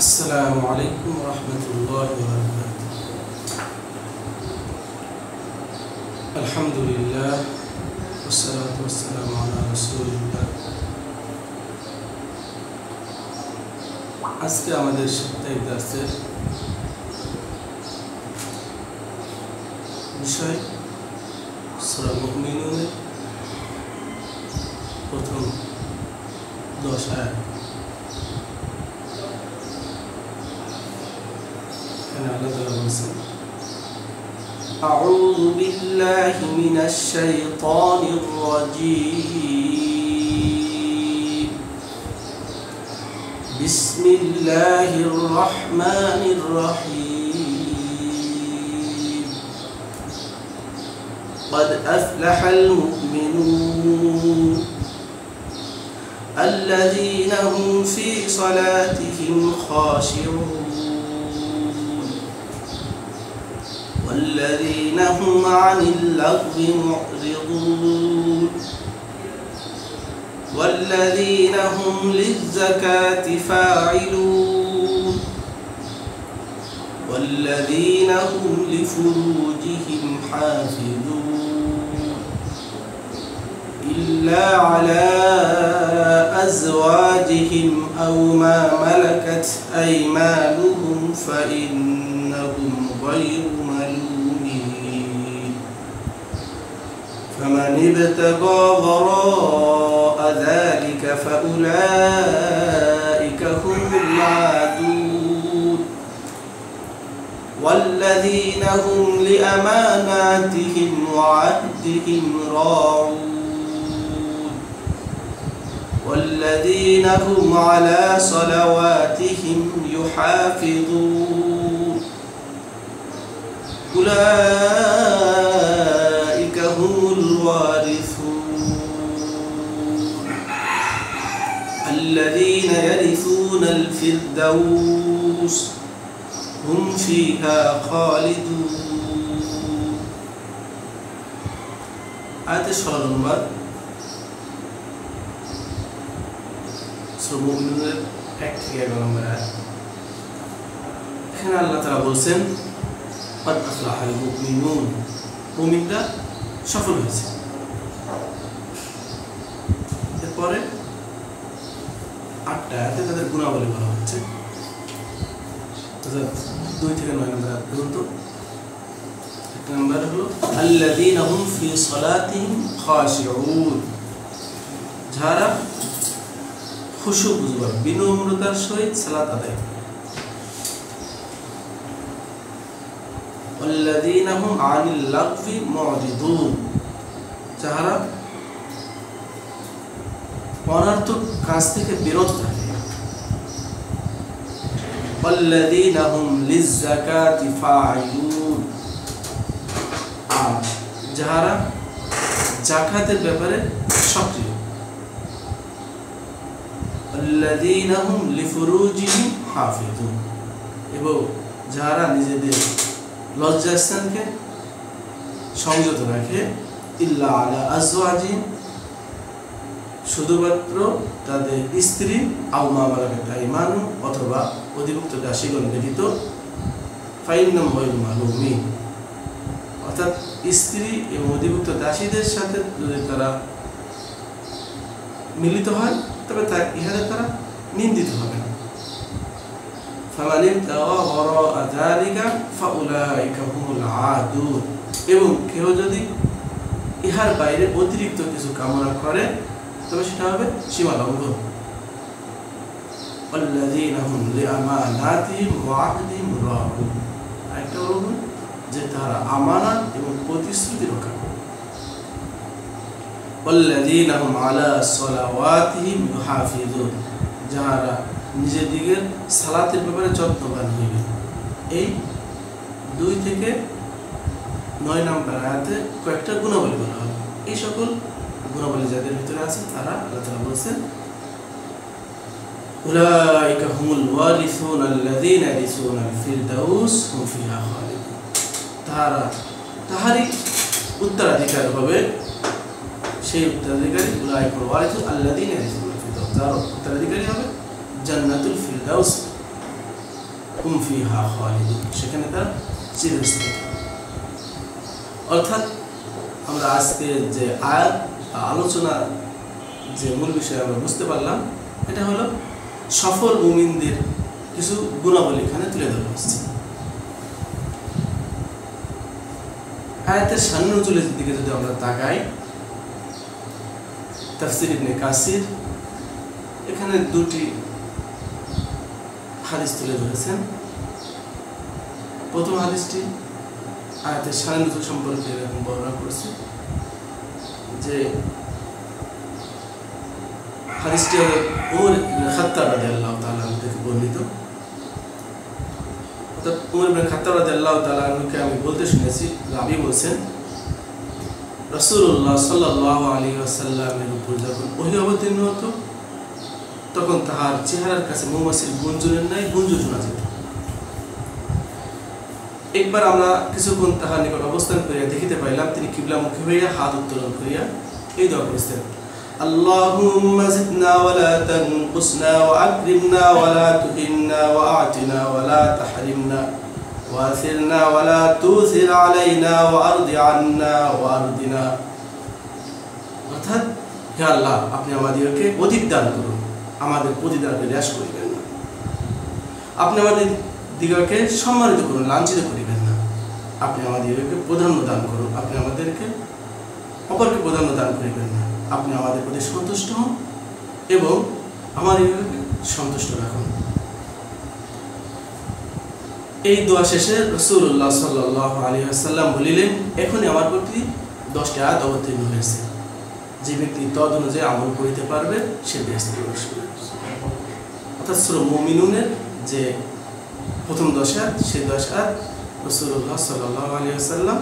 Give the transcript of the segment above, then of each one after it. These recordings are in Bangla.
السلام عليكم ورحمة الله وبركاته. الحمد لله والصلاة والسلام على رسول الله. আজকে আমাদের সাপ্তাহিক দার্সের বিষয় সূরা মুমিনুনের প্রথম 10 আয়াত। أعوذ بالله من الشيطان الرجيم. بسم الله الرحمن الرحيم. قد أفلح المؤمنون الذين هم في صلاتهم خاشعون والذين هم عن اللغو معرضون والذين هم للزكاة فاعلون والذين هم لفروجهم حافظون إلا على أزواجهم أو ما ملكت أيمانهم فإنهم غير ملومين. فمن ابتغى وراء ذلك فأولئك هم العادون والذين هم لأماناتهم وعهدهم راعون والذين هم على صلواتهم يحافظون أولئك هم الوارثون الذين يرثون الفردوس هم فيها خالدون. آية 16 নম্বর সূরা মুমিনুনের 1 থেকে 11 নম্বর আয়াত। এখানে আল্লাহ তাআলা বলেন قد أفلح المؤمنون, মুমিনরা সফল হয়েছে। এরপরে 8টা আয়াতে তাদের গুণাবলী বলা হচ্ছে। 2 থেকে 9 নম্বর আয়াত পর্যন্ত। 1 নম্বর হলো আল্লাযীনা হুম ফি সালাতিহিম খাশিউন, যারা খুশু বুঝবার বিনম্রতার সহিত সালাত আদায় করে। والذين هم عن اللغو معرضون, যারা অনর্থক কাজ থেকে বিরত থাকে। والذين هم للزكاة فاعلون, আর যারা যাকাতের ব্যাপারে সক্রিয়। والذين هم لفروجهم حافظون, এবং যারা নিজেদের লজ্জাস্থানকে সংযত রাখে। ইল্লা আলা আজওয়াজিহিম, শুধুমাত্র তাদের স্ত্রী, আও মা মালাকাত আইমানুহুম, অথবা অধিভুক্ত দাসীগণ ব্যতীত। ফাইন্নাহুম গায়রু মালুমিন, অর্থাৎ স্ত্রী এবং অধিভুক্ত দাসীদের সাথে যদি তারা মিলিত হয় তবে ইহাদের তারা নিন্দিত হবে না। فمن ابتغى وراء ذلك فأولئك هم العادون, এবং কেউ যদি ইহার বাইরে অতিরিক্ত কিছু কামনা করে তবে সেটা হবে সীমা লঙ্ঘন। والذين هم لأماناتهم وعهدهم راعون, একটা হলো যে তারা আমানত এবং প্রতিশ্রুতি রক্ষা করে। والذين هم على صلواتهم يحافظون, যারা নিজেদের সালাতের ব্যাপারে যত্নবান হইবে। এই 2 থেকে 9 নম্বর আয়াতে কয়েকটা গুণাবলী বলা হবে। এই সকল গুণাবলী যাদের ভিতরে আছে তারা আল্লাহ তাআলা বলেছেন উলাইকা হুমুল ওয়ারিসুন আল্লাযীনা ইয়ারিসুনাল ফিরদাউস হুম ফিহা খালিদুন, তাহারই উত্তরাধিকার হবে। সেই উত্তরাধিকারী উলাইকা ওয়ারিসুন আল্লাযীনা ইয়ারিসুনাল ফিরদাউস, তার উত্তরাধিকারী হবে জান্নাতুল ফিরদাউস, হুম ফিহা খালিদুন, সেখানে তারা চিরস্থায়ী। অর্থাৎ আমরা আজকে যে আয়াত আলোচনা যে মূল বিষয় আমরা বুঝতে পারলাম, এটা হলো সফল মুমিনদের কিছু গুণাবলী এখানে তুলে ধরা হচ্ছে। আয়াতের সান্নুজুলের দিকে যদি আমরা তাকাই, তাফসীর ইবনে কাসির এখানে দুটি হাদিস তুলে ধরেছেন। প্রথম হাদিসটি আয়াতের সান্নুজুল সম্পর্কে এরকম বর্ণনা করেছে যে হাদিসটি ওমর ইবনে খাত্তাব রাদিয়াল্লাহু তাআলা আনহু থেকে বর্ণিত। অর্থাৎ ওমর ইবনে খাত্তাব রাদিয়াল্লাহু তাআলা আনহুকে আমি বলতে শুনেছি, রাবী বলছেন, রাসূলুল্লাহ সাল্লাল্লাহু আলাইহি ওয়াসাল্লামের উপর যখন ওহী অবতীর্ণ হতো তখন তাহার চেহারার কাছে মৌমাছির গুঞ্জনের ন্যায় গুঞ্জন শোনা যেত। একবার আমরা কিছুক্ষণ তাহার নিকট অবস্থান করিয়া দেখিতে পাইলাম তিনি কিবলামুখী হইয়া হাত উত্তোলন করিয়া এই দোয়া করিতেন, আল্লাহুম্মা জিদনা ওয়া লা তানকুসনা ওয়া আকরিমনা ওয়া লা তুহিন্না ওয়া আ'তিনা ওয়া লা তাহরিমনা ওয়া আসিরনা ওয়া লা তুসির আলাইনা ওয়া আরদি আন্না ওয়া আরদিনা। অর্থাৎ, হে আল্লাহ, আপনি আমাদেরকে অধিক দান করুন, আমাদের প্রতিদানকে হ্রাস করিবেন না। আপনি আমাদের দিগকে সম্মানিত করুন, লাঞ্ছিত করিবেন না। আপনি আমাদেরকে প্রাধান্য দান করুন, আপনি আমাদেরকে অপরকে প্রাধান্য দান করিবেন না। আপনি আমাদের প্রতি সন্তুষ্ট হন এবং আমাদেরকে সন্তুষ্ট রাখুন। এই দোয়া শেষে রাসূলুল্লাহ সাল্লাল্লাহু আলাইহি ওয়াসাল্লাম বলিলেন, এখনই আমার প্রতি 10টি আয়াত অবতীর্ণ হয়েছে, যে ব্যক্তি তদ অনুযায়ী আমল করিতে পারবে সে বেহেশতে প্রবেশ করবে। অর্থাৎ সূরা মুমিনুনের যে প্রথম 10 আয়াত, সেই 10 আয়াত রাসূলুল্লাহ সাল্লাল্লাহু আলাইহি ওয়াসাল্লাম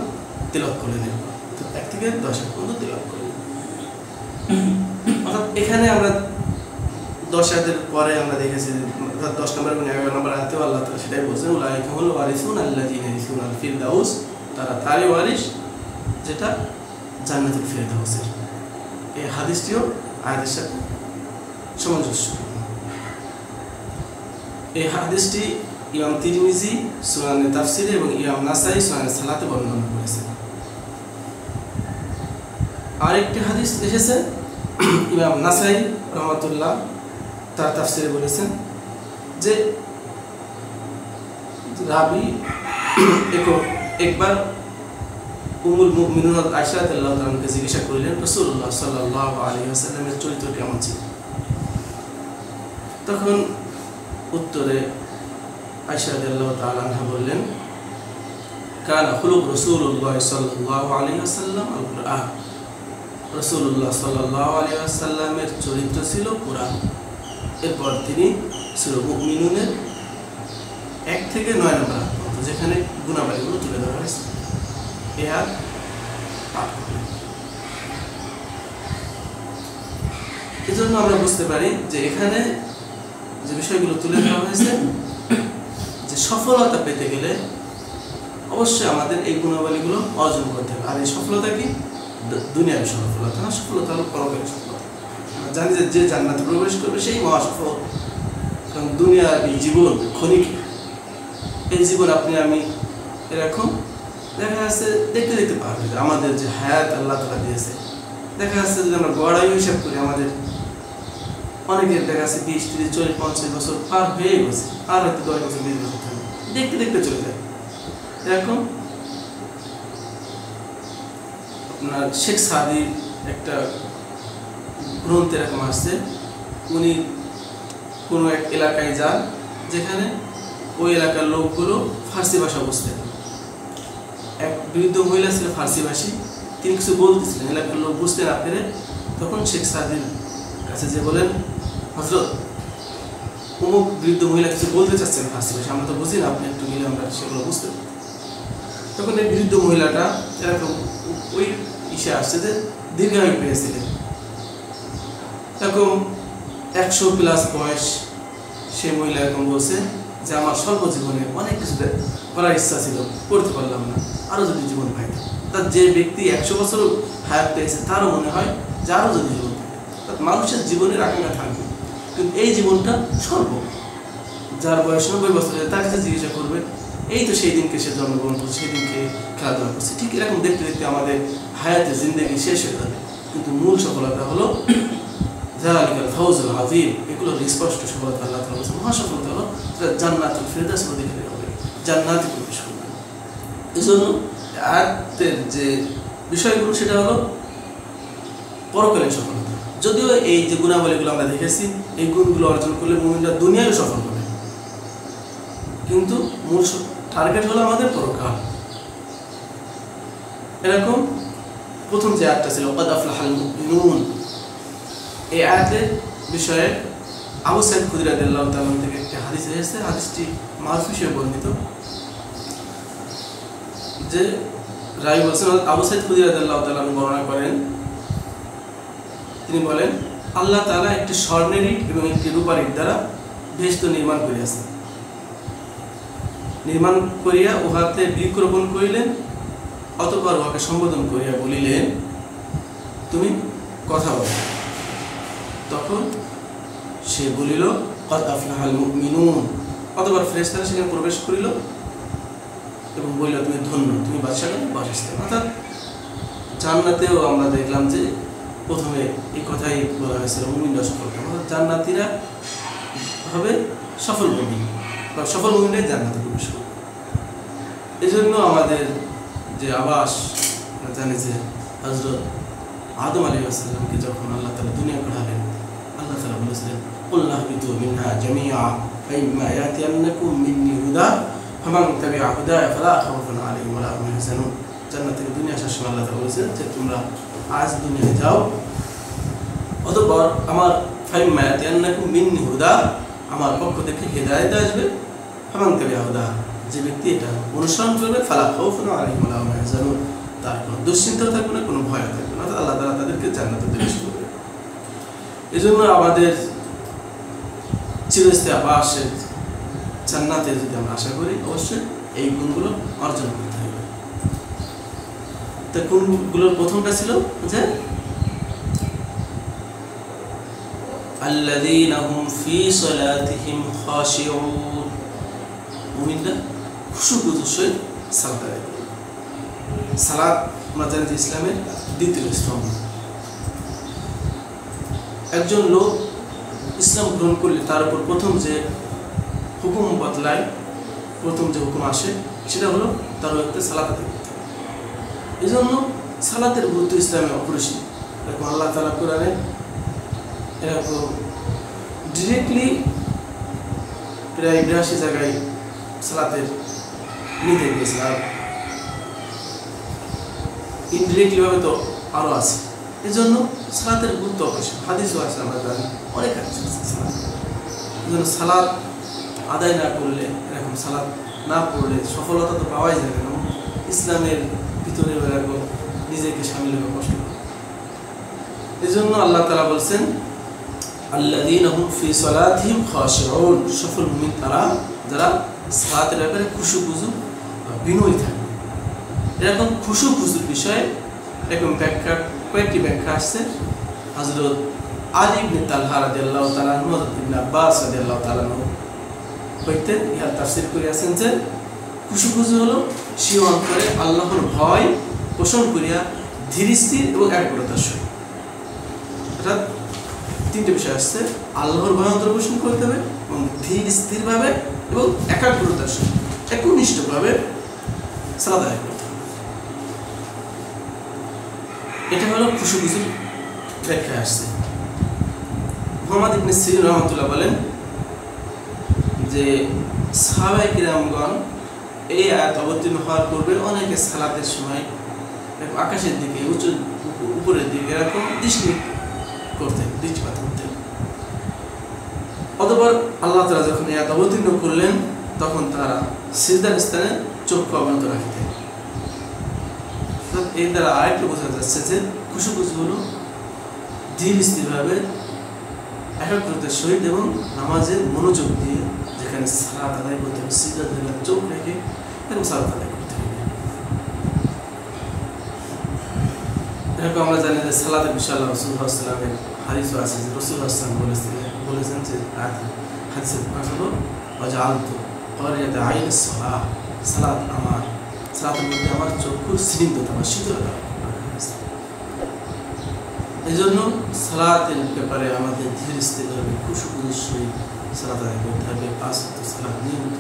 তেলাওয়াত করলেন। অর্থাৎ 1 থেকে 10 আয়াত পর্যন্ত তেলাওয়াত করলেন। অর্থাৎ এখানে আমরা 10 আয়াতের পরে আমরা দেখেছি, অর্থাৎ 10 নম্বর এবং 11 নম্বর আয়াতে আল্লাহ তাআলা সেটাই বলছেন, উলাইকা হুমুল ওয়ারিসুন আল্লাযীনা ইয়ারিসুনাল ফিরদাউস, তারা তারই ওয়ারিস যেটা জান্নাতুল ফিরদাউসের। এই হাদিসটিও আয়াতের সাথে সামঞ্জস্যপূর্ণ। এই হাদিসটি ইমাম তিরমিজি সুনানে তাফসিরে এবং ইমাম নাসাই সুনানে সালাতে বর্ণনা করেছেন। আরেকটি হাদিস এসেছে, ইমাম নাসাই রহমাতুল্লাহ তার তাফসিরে বলেছেন যে রাবী একবার উম্মুল মুমিনুন আয়েশা রাদিয়াল্লাহু তাআলা আনহাকে জিজ্ঞাসা করলেন, রাসূলুল্লাহ সাল্লাল্লাহু আলাইহি ওয়াসাল্লামের চরিত্র কেমন ছিল? তখন উত্তরে আয়েশা রাদিয়াল্লাহু তাআলা আনহা বললেন, কানা খুলুক রাসূলুল্লাহ সাল্লাল্লাহু আলাইহি ওয়াসাল্লাম আল কুরআন, রাসূলুল্লাহ সাল্লাল্লাহু আলাইহি ওয়াসাল্লামের চরিত্র ছিল কুরআন। এরপর তিনি সূরা মুমিনুনের 1 থেকে 9 নম্বর আয়াত পর্যন্ত যেখানে গুণাবলীগুলো তুলে ধরা হয়েছে এই আয়াত পাঠ করলেন। এজন্য আমরা বুঝতে পারি যে এখানে যে বিষয়গুলো তুলে ধরা হয়েছে, যে সফলতা পেতে গেলে অবশ্যই আমাদের এই গুণাবলীগুলো অর্জন করতে হবে। আর এই সফলতা কি? দুনিয়ার সফলতা না, সফলতা হলো পরকালের সফলতা। জানি যে জান্নাতে প্রবেশ করবে সেই মহাসফল। কারণ দুনিয়ার এই জীবন ক্ষণিক, এই জীবন আপনি আমি এরকম দেখা যাচ্ছে দেখতে দেখতে পারবে। আমাদের যে হায়াত আল্লাহ তাআলা দিয়েছে, দেখা যাচ্ছে যদি আমরা গড়াই হিসাব করি, আমাদের অনেকের দেখা যাচ্ছে 20, 30, 40, 50 বছর পার হয়ে গেছে, আর হয়তো 10 বছর 20 বছর থাকবে, দেখতে দেখতে চলে যায়। এরকম আপনার শেখ সাদির একটা গ্রন্থ এরকম আসছে, উনি কোনো এক এলাকায় যান যেখানে ওই এলাকার লোকগুলো ফার্সি ভাষা বুঝতেন। এক বৃদ্ধ মহিলা ছিল ফার্সি ভাষী, তিনি কিছু বলতেছিলেন, এলাকার লোক বুঝতে না পেরে তখন শেখ সাদির কাছে যে বলেন, হযরত অমুক বৃদ্ধ মহিলা কিছু বলতে চাচ্ছেন ফার্সি ভাষা, আমরা তো বুঝি না, আপনি একটু গেলে আমরা সেগুলো বুঝতে পারি। তখন এই বৃদ্ধ মহিলাটা এরকম ওই ইসে আসছে যে দীর্ঘায়ু পেয়েছিলেন, এরকম 100+ বয়স। সেই মহিলা এরকম বলছে যে আমার স্বল্প জীবনে অনেক কিছু করার ইচ্ছা ছিল, করতে পারলাম না, আরও যদি জীবন পাইতাম। তার যে ব্যক্তি 100 বছর হায়াত পেয়েছে তারও মনে হয় যে আরও যদি জীবন পাইতাম। মানুষের জীবনের আকাঙ্ক্ষা থাকবে, কিন্তু এই জীবনটা স্বল্প, যার বয়স 90 বছর তার কাছে জিজ্ঞাসা করবে, এই তো সেই দিনকে সে জন্মগ্রহণ করছে, সেই দিনকে খেলাধুলা করছে। ঠিক এরকম দেখতে দেখতে আমাদের হায়াতে জিন্দেগি শেষ হয়ে যাবে। কিন্তু মূল সফলতা হলো যালিকাল ফাউজুল আযীম, এগুলো স্পষ্ট সফলতা। আল্লাহ তাআলা বলেছেন মহা সফলতা হলো যারা জান্নাতুল ফিরদাউস অধিকারী হবে, জান্নাতে প্রবেশ করবে। এজন্য আয়াতের যে বিষয়গুলো সেটা হলো পরকালীন সফলতা। যদিও এই যে গুণাবলীগুলো আমরা দেখেছি, এই গুণগুলো অর্জন করলে মুমিনরা দুনিয়ায় সফল হবে, কিন্তু মূল টার্গেট হলো আমাদের পরকাল। এরকম প্রথম যে আয়াতটা ছিল ক্বাদ আফলাহাল মুমিনুন, এই আয়াতের বিষয়ে আবু সাঈদ খুদরী রাদিয়াল্লাহু তাআলা থেকে একটি হাদিস এসেছে। হাদিসটি মারফু হিসেবে বর্ণিত, যে রাবী বলছেন, আবু সাঈদ খুদরী রাদিয়াল্লাহু তাআলা বর্ণনা করেন, তিনি বলেন আল্লাহ তাআলা একটি স্বর্ণের ইট এবং একটি রূপার ইট দ্বারা বেহেশত নির্মাণ করিয়াছেন। নির্মাণ করিয়া উহাতে বৃক্ষরোপণ করিলেন, অতঃপর উহাকে সম্বোধন করিয়া বলিলেন তুমি কথা বলো। তখন সে বলিল ক্বাদ আফলাহাল মুমিনুন। অতঃপর ফেরেশতারা সেখানে প্রবেশ করিল এবং বলিল তুমি ধন্য, তুমি বাদশাহর বাসস্থান। অর্থাৎ জান্নাতেও আমরা দেখলাম যে প্রথমে এই কথাই বলা হয়েছিল মুমিনরা সফল হবে, অর্থাৎ জান্নাতীরা হবে সফল মুমিন, বা সফল মুমিনরাই জান্নাতে প্রবেশ করবে। এই জন্য আমাদের যে আবাস, আমরা জানি যে হযরত আদম আলাইহিস সালামকে যখন আল্লাহ তাআলা দুনিয়া পাঠালেন, আল্লাহ তাআলা বলেছিলেন কুল নাহবিতু মিনহা জামিআ ফাইম্মা ইয়াতিয়ান্নাকুম মিন্নি হুদা ফামান তাবিআ হুদায়া ফালা খাউফুন আলাইহিম ওয়া লা হুম ইয়াহজানুন। জান্নাত থেকে দুনিয়া আসার সময় আল্লাহ তাআলা বলেছেন যে তোমরা আজ দুনিয়ায় যাও, অতঃপর আমার ফাইম্মা ইয়াতিয়ান্নাকুম মিন্নি হুদা, আমার পক্ষ থেকে হেদায়েত আসবে, ফামান তাবিআ হুদা, যে ব্যক্তি এটা অনুসরণ করবে ফালা খাউফুন আলাইহিম ওয়া লা হুম ইয়াহজানুন, তার কোনো দুশ্চিন্তাও থাকবে না, কোনো ভয় থাকবে না। আল্লাহ তাআলা তাদেরকে জান্নাতে প্রবেশ করবে। এই জন্য আমাদের চিরস্থায়ী আবাসের জান্নাতে যদি আমরা আশা করি, অবশ্যই এই গুণগুলো অর্জন করতে হবে। তো গুণগুলোর প্রথমটা ছিল যে আল্লাযীনা হুম ফী সালাতিহিম খাশিউন, মুমিনরা খুশুখুজুর সহিত সালাত আদায় করে। সালাত আমরা জানি যে ইসলামের দ্বিতীয় স্তম্ভ। একজন লোক ইসলাম গ্রহণ করলে তার উপর প্রথম যে হুকুম বদলায়, প্রথম যে হুকুম আসে সেটা হলো তার একটা সালাত আদায় করতে হবে। এই জন্য সালাতের গুরুত্ব ইসলামে অপরিসীম। এরকম আল্লাহ তাআলা কোরআনে এরকম ডিরেক্টলি প্রায় 82 জায়গায় সালাতের নির্দেশ দিয়েছে, আর ইনডিরেক্টলি ভাবে তো আরও আছে। এই জন্য সালাতের গুরুত্ব অপরিসীম। হাদিসও আছে, আমরা জানি অনেক হাদিস আছে সালাত। এই জন্য সালাত আদায় না করলে, এরকম সালাত না পড়লে সফলতা তো পাওয়াই যাবে না। ইসলামের ভিতরে এরকম নিজেকে সামিল হওয়া কষ্ট। এই জন্য আল্লাহ তাআলা বলছেন আল্লাযীনা হুম ফী সালাতিহিম খাশিউন, সফল মুমিন তারা যারা সালাতের ব্যাপারে খুশুখুজু বা বিনয়ী থাকে। এরকম খুশুখুজুর বিষয়ে এরকম ব্যাখ্যা, কয়েকটি ব্যাখ্যা আসছে। হযরত আলী ইবনে তালহা রাদিয়াল্লাহু তাআলা আনহু, হযরত ইবনে আব্বাস রাদিয়াল্লাহু তাআলা আনহু হইতে ইহার তাফসীর করিয়াছেন যে খুশুখুজু হলো সে অন্তরে আল্লাহর ভয় পোষণ করিয়া ধীর স্থির এবং একাগ্রতার সহিত। অর্থাৎ তিনটে বিষয় আসছে, আল্লাহর ভয় অন্তরে পোষণ করতে হবে এবং ধীর স্থিরভাবে এবং একাগ্রতার সহিত একনিষ্ঠভাবে সালাত আদায় করতে হবে। এটা হলো খুশুখুজুর ব্যাখ্যা আসছে। মুহাম্মদ ইবনে সিরিন রাহমাতুল্লাহ বলেন যে সাহাবায়ে কিরামগণ এই আয়াত অবতীর্ণ হওয়ার পূর্বে অনেকে সালাতের সময় আকাশের দিকে, উঁচু উপরের দিকে এরকম দৃষ্টিপাত করতেন। অতঃপর আল্লাহ তাআলা যখন এই আয়াত অবতীর্ণ করলেন, তখন তারা সিজদার স্থানে চক্ষু অবনত রাখতেন। এর দ্বারা আরেকটু বোঝা যাচ্ছে যে খুশুখুজু হলো ধীর স্থিরভাবে একাগ্রতার সহিত এবং নামাজের মনোযোগ দিয়ে, যেখানে সালাত আদায় করতে হবে সিজদা দিলে চোখ রেখে এবং সালাত আদায় করতে হবে। এরকম আমরা জানি যে সালাতের বিষয়ে আল্লাহ রাসূল সাল্লাল্লাহু আলাইহি ওয়াসাল্লামের হাদিসও আছে যে রাসূল সাল্লাল্লাহু আলাইহি ওয়াসাল্লাম বলেছেন যে হাদিসের ভাগ হলো ওয়াজআলতু ক্বারিয়াতা আইনিস সালাহ, সালাত আমার সালাতের মধ্যে আমার চক্ষুর স্নিগ্ধতা বা শীতলতা। এই জন্য সালাতের ব্যাপারে আমাদের ধীরে স্থিরভাবে খুশুখুশুর সহিত সালাত আদায় করতে হবে। 5 ওয়াক্ত সালাত নিয়মিত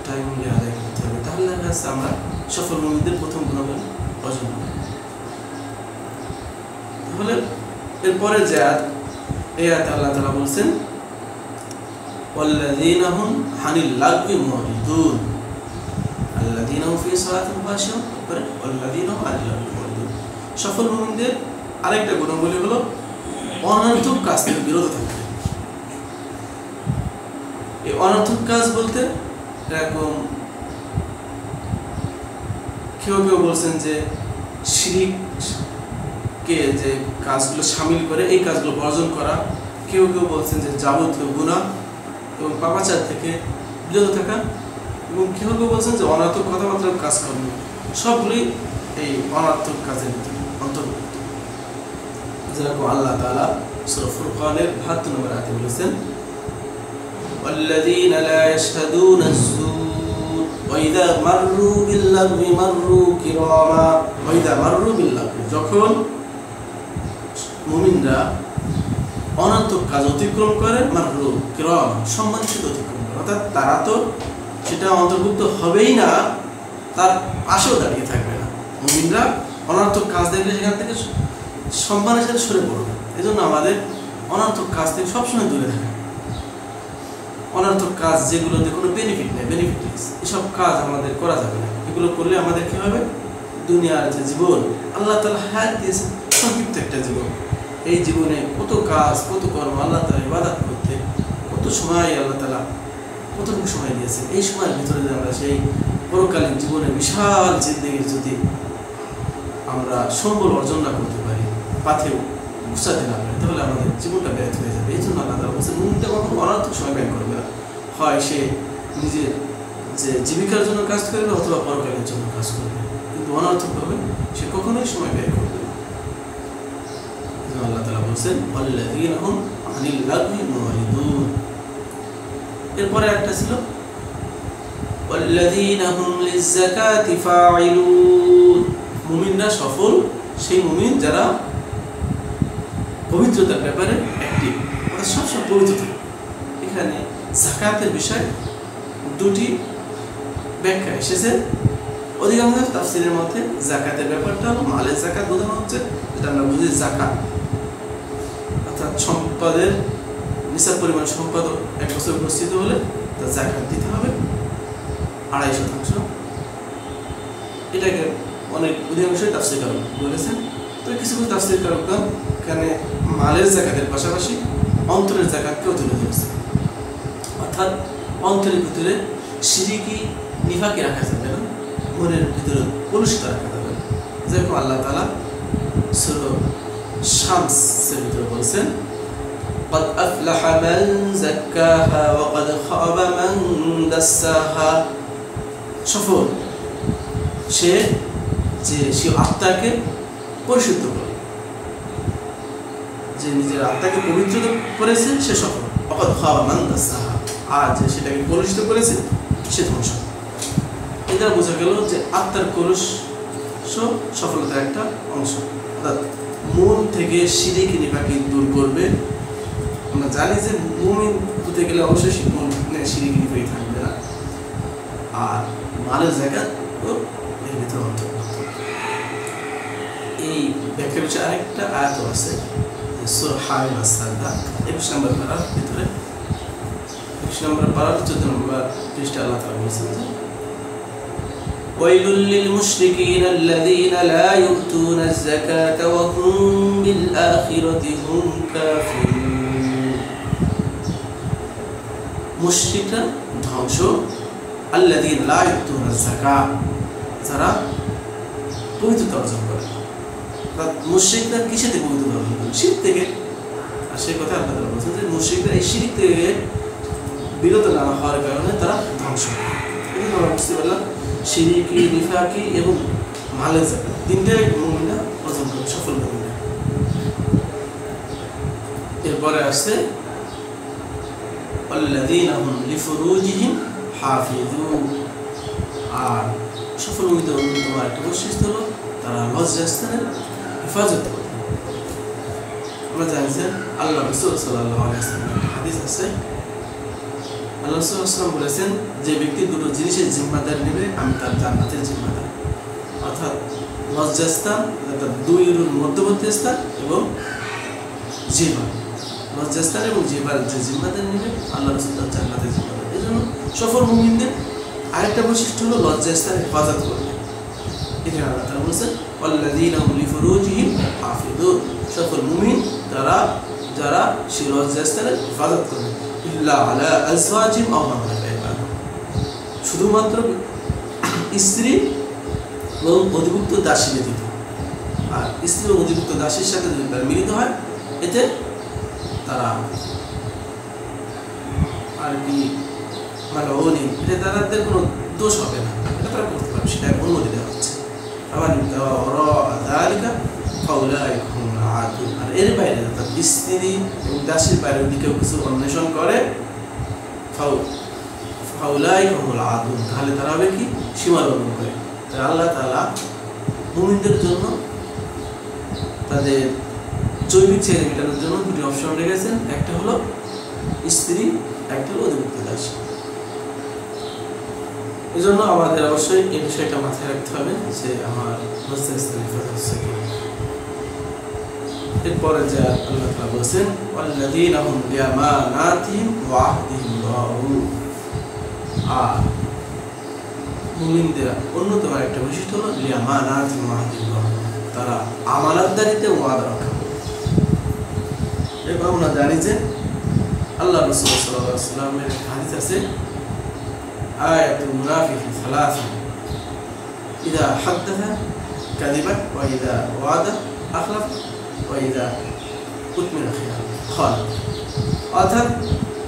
টাইমে আদায় করতে হবে। তাহলে দেখা যাচ্ছে আমরা সফল মুমিনদের প্রথম গুণাবলী অর্জন করব। তাহলে এরপরে যে এই আয়াতে আল্লাহ তাআলা বলছেন ওয়াল্লাযীনা হুম আনিল লাগবি মুরিদুন, আল্লাযীনা হুম ফি সালাতিহিম খাশিউন, ওয়াল্লাযীনা হুম আনিল লাগবি মুরিদুন। সফল মুমিনদের আরেকটা গুণাবলী হলো অনর্থক কাজ থেকে বিরত থাকবে। এই অনর্থক কাজ বলতে এরকম কেউ কেউ বলছেন যে শিরকে যে কাজগুলো শামিল করে এই কাজগুলো বর্জন করা, কেউ কেউ বলছেন যে যাবতীয় গুনাহ এবং পাপাচার থেকে বিরত থাকা, এবং কেউ কেউ বলছেন যে অনর্থক কথাবার্তার কাজ কর্ম, সবগুলি এই অনর্থক কাজের অন্তর্ভুক্ত। যেরকম আল্লাহ তাআলা সূরা ফুরকানের ৭২ নম্বর আয়াতে বলেছেন ওয়াল্লাযীনা লা ইয়াশহাদুনা আয-যুর ওয়া ইযা মাররু বিল-লাগবি মাররু কিরামা ওয়া ইযা মাররু বিল-লাগবি। যখন মুমিনরা অনর্থক কাজ অতিক্রম করে মাররু কিরাম সম্মানিত অতিক্রম করে, অর্থাৎ তারা তো সেটা অন্তর্ভুক্ত হবেই না, তার পাশেও দাঁড়িয়ে থাকবে না। মুমিনরা অনর্থক কাজ দেখলে সেখান থেকে সম্মানের সাথে সরে পড়বে। এই জন্য আমাদের অনর্থক কাজ থেকে সবসময় দূরে থাকা। অনর্থক কাজ যেগুলোতে কোনো বেনিফিট নেই, বেনিফিটলেস, এসব কাজ আমাদের করা যাবে না। এগুলো করলে আমাদের কী হবে, দুনিয়ার যে জীবন আল্লাহ তাআলা হায়াত দিয়েছেন সংক্ষিপ্ত একটা জীবন, এই জীবনে কত কাজ কত কর্ম আল্লাহ তাআলা ইবাদত করতে কত সময় আল্লাহ তাআলা কতটুকু সময় দিয়েছেন। এই সময়ের ভিতরে যদি আমরা সেই পরকালীন জীবনে বিশাল জিন্দেগির যদি আমরা সম্বল অর্জন না করতে পারি, পাথে গুছাতে না পারি, তাহলে আমাদের জীবনটা ব্যর্থ হয়ে যাবে। এই জন্য আল্লাহ তাআলা বলছেন মুমিনটা কখনো অনর্থক সময় ব্যয় করবে না, হয় সে নিজের যে জীবিকার জন্য কাজ করবে অথবা পরকালের জন্য কাজ করবে, কিন্তু অনর্থকভাবে সে কখনোই সময় ব্যয় করবে না। আল্লাহ তাআলা বলছেন ওয়াল্লাযীনা হুম আনিল লাগবি মুরিদুন। এরপরে একটা ছিল ওয়াল্লাযীনা হুম লিয-যাকাতি ফাঈলুন। মুমিনরা সফল সেই মুমিন যারা পবিত্রতার ব্যাপারে অ্যাক্টিভ, অর্থাৎ সবসময় পবিত্র থাকে। এখানে যাকাতের বিষয় দুটি ব্যাখ্যা এসেছে। অধিকাংশ তাফসীরের মধ্যে যাকাতের ব্যাপারটা হলো মালের যাকাত বোঝানো হচ্ছে, যেটা আমরা বুঝি যাকাত, অর্থাৎ সম্পদের নিসাব পরিমাণ সম্পদ 1 বছর উপস্থিত হলে তার যাকাত দিতে হবে 2.5%। এটাকে অনেক অধিকাংশই তাফসীরকারক বলেছেন। তো কিছু কিছু তাফসীরকারকগণ এখানে মালের যাকাতের পাশাপাশি অন্তরের যাকাতকেও তুলে ধরেছে, অর্থাৎ অন্তরের ভিতরে শিরকি নিফাকি রাখা যাবে না, মনের ভিতরে কলুষিত রাখা যাবে না। যেরকম আল্লাহ তাআলা সূরা শামসের ভিতরে বলছেন قد أفلح من زكاها وقد خاب من دساها। সফল সে যে সে আত্মাকে পরিশুদ্ধ করে, যে নিজের আত্মাকে পবিত্র করেছে সে সফল। وقد خاب من دساها, আর যে সেটাকে কলুষিত করেছে সে ধ্বংস। এটা বোঝা গেল যে আত্মার কলুষ সফলতার একটা অংশ, অর্থাৎ মন থেকে শিরক নিফাকি দূর করবে। আমরা জানি যে মুমিন হতে গেলে অবশ্যই মনে শিরক নিফাকি থাকবে না, আর মালের যাকাত এর ভিতরে অন্তর্ভুক্ত। এই ব্যাখ্যার বিষয়ে আরেকটা আয়াত আছে সূরা হামিম আস-সাজদা 21 নম্বর পারার ভিতরে, 21 নম্বর পারার 14 নম্বর পৃষ্ঠা আল্লাহ তাআলা বলেছেন যে ওয়াইলুল লিল মুশরিকিনা আল্লাযীনা লা ইউতুনা আয-যাকাতা ওয়া হুম বিল আখিরাতি হুম কাফিরুন। মুশরিকরা ধ্বংস, আল্লাযীনা লা ইউতুনা আয-যাকাত, যারা পবিত্রতা অর্জন করে। মুশরিকরা কিসেতে পবিত্রতা অর্জন করে? শিরক থেকে। আর সেই কথা আল্লাহ তাআলা বলেছেন যে মুশরিকরা এই শিরক থেকে বিরত না হওয়ার কারণে তারা ধ্বংস। এটা আমরা বুঝতে পারলাম শিরকি নিফাকি এবং মালের যাকাত তিনটাই মুমিনরা অর্জন করে, সফল মুমিনরা। এরপরে আসছে ওয়াল্লাযীনা হুম লিফুরুজিহিম হাফিযুন। আর সফল মুমিনদের অন্যতম একটা বৈশিষ্ট্য হলো তারা লজ্জাস্থানের হেফাজত করে। আমরা জানি যে আল্লাহ রাসূল সাল্লাল্লাহু আলাইহি ওয়াসাল্লাম হাদিস আছে, আল্লাহ রাসূল সাল্লাল্লাহু আলাইহি ওয়াসাল্লাম বলেছেন, যে ব্যক্তি দুটো জিনিসের জিম্মাদার নেবে আমি তার জান্নাতের জিম্মাদার। অর্থাৎ লজ্জাস্থান অর্থাৎ দুই রুর মধ্যবর্তী স্থান এবং জিহ্বা, লজ্জাস্থান এবং জিহ্বার যে জিম্মাদার নেবে আল্লাহ রাসূল তার জান্নাতের জিম্মাদার। এই জন্য সফল মুমিনদের আরেকটা বৈশিষ্ট্য হলো লজ্জাস্থানের হেফাজত করবে। এখানে আল্লাহ তাআলা বলেছেন ওয়াল্লাযীনা হুম লিফুরুজিহিম হাফিযুন, সফল মুমিন তারা যারা সেই লজ্জাস্থানের হেফাজত করবে। ইল্লা আলা আজওয়াজিহিম আও মা মালাকাত আইমানুহুম, শুধুমাত্র স্ত্রী এবং অধিভুক্ত দাসী ব্যতীত। আর স্ত্রী ও অধিভুক্ত দাসীর সাথে যদি তারা মিলিত হয় এতে তারা আর কি মানে এটা তাদের কোনো দোষ হবে না, এটা তারা করতে পারবে, সেটা অনুমতি দেওয়া হচ্ছে। আবার আর এর বাইরে অর্থাৎ স্ত্রী এবং দাসীর বাইরে যদি কেউ কিছু অন্বেষণ করে তাহলে তারা হবে কি সীমা লঙ্ঘন করে। আল্লাহ তাআলা মুমিনদের জন্য তাদের জৈবিক চাহিদা মেটানোর জন্য দুটি অপশন রেখেছেন, একটা হলো স্ত্রী, একটা হলো অধিভুক্ত দাসী। এই জন্য আমাদের অবশ্যই এই বিষয়টা মাথায় রাখতে হবে যে আমার লজ্জাস্থানের হেফাজত হচ্ছে কি। এরপরে যে আল্লাহ তাআলা বলেছেন ওয়াল্লাযীনা হুম লিআমানাতিহিম ওয়া আহদিহিম রাউন। আর মুমিনদের অন্যতম একটা বৈশিষ্ট্য হলো লিআমানাতিহিম ওয়া আহদিহিম রাউন, তারা আমানতদারিতে ওয়াদা রক্ষা করে। এবং আমরা জানি যে আল্লাহ রাসূল সাল্লাল্লাহু আলাইহি ওয়াসাল্লামের হাদিস আছে আয়াতুল মুনাফিকি সালাসা ইযা হাদাসা কাযিবা ওয়া ইযা ওয়াদা আখলাফ ওয়া ইযা উতমিনা খানা। অর্থাৎ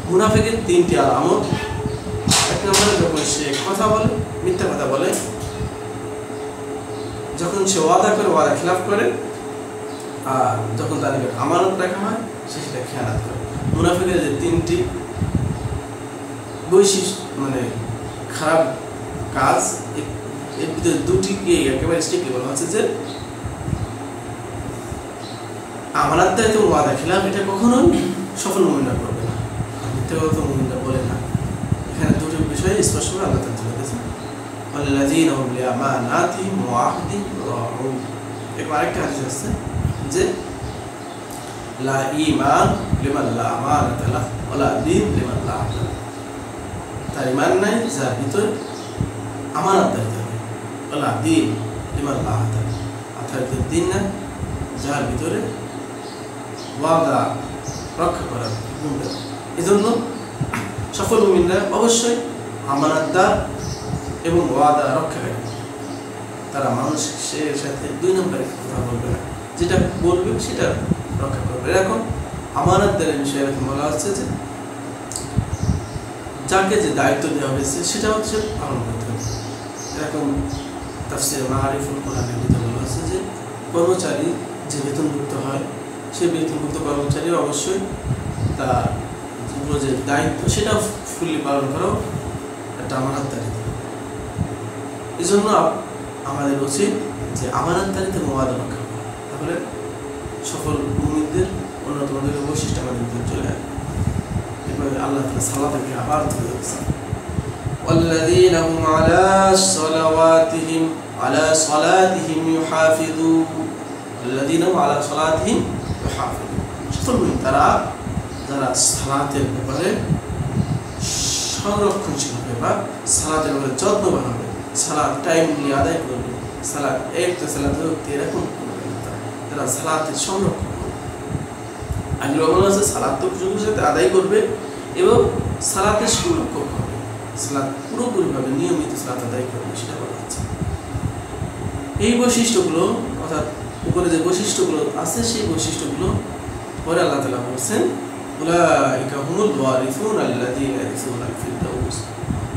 মুনাফিকের তিনটি আলামত। এক নম্বরে যখন সে কথা বলে মিথ্যা কথা বলে, যখন সে ওয়াদা করে ওয়াদা খিলাফ করে, আর যখন তার নিকট আমানত রাখা হয় সে সেটা খেয়ানত করে। মুনাফিকের যে তিনটি বৈশিষ্ট্য মানে খারাপ কাজ, এর ভিতরে দুটিকে একেবারে স্ট্রিক্টলি বলা হচ্ছে যে আমানতদারিত্ব এবং ওয়াদা খিলাফ এটা কখনোই সফল মুমিনরা করবে না, মিথ্যা কথা মুমিনরা বলে না। এখানে দুটো বিষয়ে স্পষ্টভাবে আল্লাহ তাআলা বলেছেন ওয়াল্লাযীনা হুম লিআমানাতিহিম ওয়া আহদিহিম রাউন। এরপর আরেকটা হাদিস আছে যে লা ঈমান লিমান লা আমানাতা লাহু ওয়া লা দীন লিমান লা আহদ। তার ঈমান নাই যার ভিতরে আমানতদারিত্ব নেই, ওয়া লা দীন লিমান লা আহদ, অর্থাৎ দিন না যার ভিতরে ওয়াদা রক্ষা করার গুণ নেই। এজন্য সফল মুমিনরা অবশ্যই আমানতদার এবং ওয়াদা রক্ষাকারী। তারা মানুষের সাথে দুই নম্বরে কথা বলবে না, যেটা বলবে সেটা রক্ষা করবে। এরকম আমানতদারের বিষয়ে এরকম বলা হচ্ছে যে যাকে যে দায়িত্ব দেওয়া হয়েছে সেটা হচ্ছে পালন করতে হবে। এরকম তাফসীর মাআরিফুল কোরআনের ভিতরে বলা হচ্ছে যে কর্মচারী যে বেতনভুক্ত হয় সে বেতনভুক্ত কর্মচারী অবশ্যই তার যে দায়িত্ব সেটা ফুললি পালন করাও একটা আমানতদারিত্ব। এই জন্য আমাদের উচিত যে আমানতদারিত্ব এবং ওয়াদা রক্ষা করা। তাহলে সফল মুমিনদের অন্যতম দুটো বৈশিষ্ট্য আমাদের ভিতরে চলে আসে। এরপরে আল্লাহ তাআলা সালাতকে আবার তুলে ধরেছেন ওয়াল্লাযীনা হুম আলা সালাতিহিম ইউহাফিযুন। ওয়াল্লাযীনা হুম আলা সালাতিহিম ইউহাফিযুন, সফল মুমিন তারা যারা সালাতের ব্যাপারে সংরক্ষণশীল হবে বা সালাতের ব্যাপারে যত্নবান হবে, সালাত টাইমলি আদায় করবে, সালাত একটা সালাত এরকম করবে না, তারা সালাতের সংরক্ষণ করবে। আগে বলা আছে সালাত তো সুযোগের সাথে আদায় করবে এবং সালাতের সংরক্ষণ হবে, সালাত পুরোপুরিভাবে নিয়মিত সালাত আদায় করবে, সেটা বলা হচ্ছে। এই বৈশিষ্ট্যগুলো অর্থাৎ উপরে যে বৈশিষ্ট্যগুলো আছে সেই বৈশিষ্ট্যগুলো পরে আল্লাহ তাআলা বলছেন উলাইকা হুমুল ওয়ারিসুন আল্লাযীনা ইয়ারিসুনাল ফিরদাউস,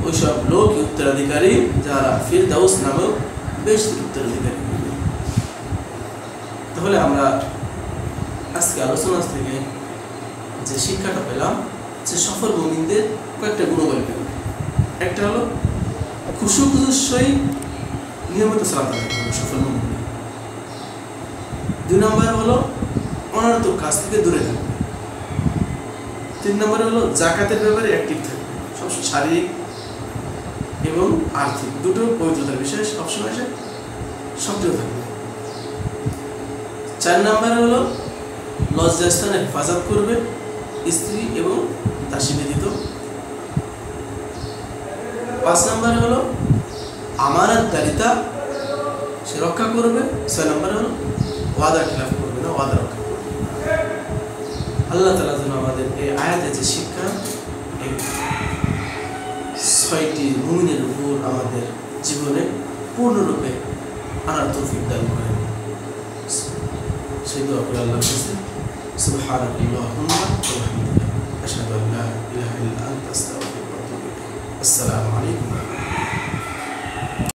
ওইসব লোক উত্তরাধিকারী যারা ফিরদাউস নামক বেহেশতের উত্তরাধিকারী হবে। তাহলে আমরা আজকে আলোচনা থেকে যে শিক্ষাটা পেলাম যে সফল মুমিনদের কয়েকটা গুণবলী পেল। একটা হলো খুশু খুশুর সহিত নিয়মিত সালাত আদায় করবে সফল মুমিন। 2 নম্বর হলো অনর্থক কাজ থেকে দূরে থাকবে। 3 নম্বরে হলো জাকাতের ব্যাপারে অ্যাক্টিভ থাকবে, সবসময় শারীরিক এবং আর্থিক দুটো পবিত্রতার বিষয়ে সবসময় সে সক্রিয় থাকবে। 4 নম্বরে হলো লজ্জাস্থানে হেফাজত করবে, স্ত্রী এবং দাসী ব্যতীত। 5 নম্বরে হলো আমানতদারিতা সে রক্ষা করবে। 6 নম্বরে হলো ওয়াদা খিলাফ করবে না, ওয়াদা রক্ষা করবে। আল্লাহ তাআলা যেন আমাদের এই আয়াতে যে শিক্ষা, এই 6টি মুমিনের উপর আমাদের জীবনে পূর্ণরূপে আনার তৌফিক দান করেন। সেই দোয়া করে আল্লাহর কাছে সুবহানাল্লাহুম্মা ওয়া বিহামদিহি আশহাদু আল্লা ইলাহা ইল্লা আনতা আস্তাগফিরুকা ওয়া আতুবু ইলাইক। আসসালামু আলাইকুম।